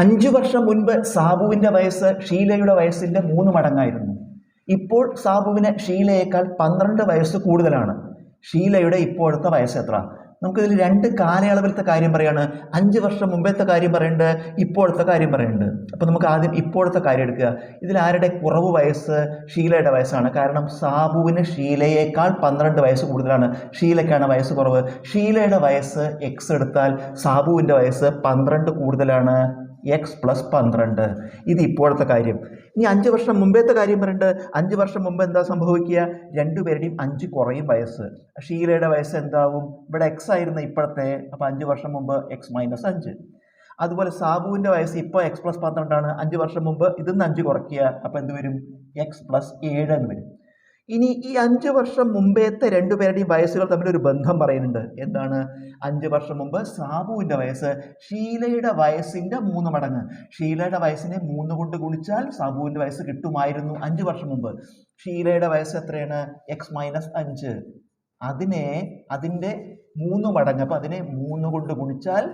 5 വർഷം മുൻപ് സാബുവിന്റെ വയസ്സ് ഷീലയുടെ വയസ്സിന്റെ 3 മടങ്ങായിരുന്നു. ഇപ്പോൾ സാബുവിന് ഷീലയേക്കാൾ 12 വയസ്സ് കൂടുതലാണ്. ഷീലയുടെ ഇപ്പോഴത്തെ വയസ്സ് എത്ര? നമുക്കിതിൽ 2 കാലയളവിലത്തെ കാര്യം പറയാണ്. 5 വർഷം മുമ്പത്തെ കാര്യം പറയുന്നുണ്ട്, ഇപ്പോഴത്തെ കാര്യം പറയുന്നുണ്ട്. അപ്പോൾ നമുക്ക് ആദ്യം ഇപ്പോഴത്തെ കാര്യം എടുക്കുക. ഇതിൽ ആരുടെ കുറവ് വയസ്സ്? ഷീലയുടെ വയസ്സാണ്. കാരണം സാബുവിന് ഷീലയേക്കാൾ 12 വയസ്സ് കൂടുതലാണ്. ഷീലയ്ക്കാണ് വയസ്സ് കുറവ്. ഷീലയുടെ വയസ്സ് x എടുത്താൽ സാബുവിൻ്റെ വയസ്സ് 12 കൂടുതലാണ്. x+12. ഇത് ഇപ്പോഴത്തെ കാര്യം. ഇനി 5 വർഷം മുമ്പത്തെ കാര്യം പറയുന്നുണ്ട്. 5 വർഷം മുമ്പ് എന്താ സംഭവിക്കുക? രണ്ടുപേരുടെയും 5 കുറയും വയസ്സ്. ഷീലയുടെ വയസ്സ് എന്താവും? ഇവിടെ x ആയിരുന്നു ഇപ്പോഴത്തെ, അപ്പോൾ 5 വർഷം മുമ്പ് x-5. അതുപോലെ സാബുവിൻ്റെ വയസ്സ് ഇപ്പോൾ x+12 ആണ്. 5 വർഷം മുമ്പ് ഇതിന്ന് 5 കുറയ്ക്കുക, അപ്പോൾ എന്ത് വരും? x+7 എന്ന് വരും. ഇനി ഈ 5 വർഷം മുമ്പത്തെ രണ്ടുപേരുടെയും വയസ്സുകൾ തമ്മിലൊരു ബന്ധം പറയുന്നുണ്ട്. എന്താണ്? 5 വർഷം മുമ്പ് സാബുവിൻ്റെ വയസ്സ് ഷീലയുടെ വയസ്സിൻ്റെ 3 മടങ്ങ്. ഷീലയുടെ വയസ്സിനെ 3 കൊണ്ട് ഗുണിച്ചാൽ സാബുവിൻ്റെ വയസ്സ് കിട്ടുമായിരുന്നു 5 വർഷം മുമ്പ്. ഷീലയുടെ വയസ്സ് എത്രയാണ്? x-5. അതിൻ്റെ 3 മടങ്ങ്. അപ്പോൾ അതിനെ 3 കൊണ്ട് ഗുണിച്ചാൽ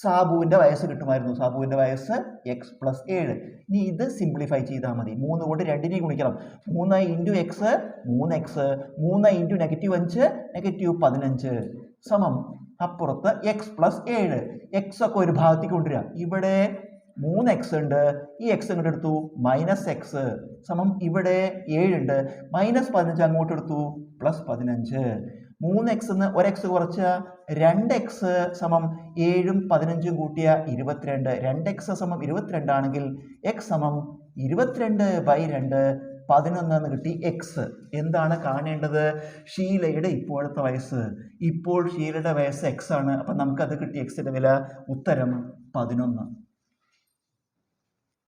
സാബുവിൻ്റെ വയസ്സ് കിട്ടുമായിരുന്നു. സാബുവിൻ്റെ വയസ്സ് x+7. ഇനി ഇത് സിംപ്ലിഫൈ ചെയ്താൽ മതി. 3 കൊണ്ട് 2നെ ഗുണിക്കണം. 3 × x 3x, 3 × -5 -15 സമം അപ്പുറത്ത് x+7. x ഒക്കെ ഒരു ഭാഗത്തേക്ക് കൊണ്ടുവരിക. ഇവിടെ 3x ഉണ്ട്, ഈ x അങ്ങോട്ട് എടുത്തു, -x സമം ഇവിടെ 7 ഉണ്ട്, -15 അങ്ങോട്ട് എടുത്തു, +15. 3x എന്ന് 1x കുറച്ച 2x സമം 7ഉം 15ഉം കൂട്ടിയ 22. 2x സമം 22 ആണെങ്കിൽ x സമം 22/2 11 എന്ന് കിട്ടി. x എന്താണ് കാണേണ്ടത്? ഷീലയുടെ ഇപ്പോഴത്തെ വയസ്സ്. ഇപ്പോൾ ഷീലയുടെ വയസ്സ് x ആണ്. അപ്പം നമുക്കത് കിട്ടി. x ന്റെ വില ഉത്തരം 11.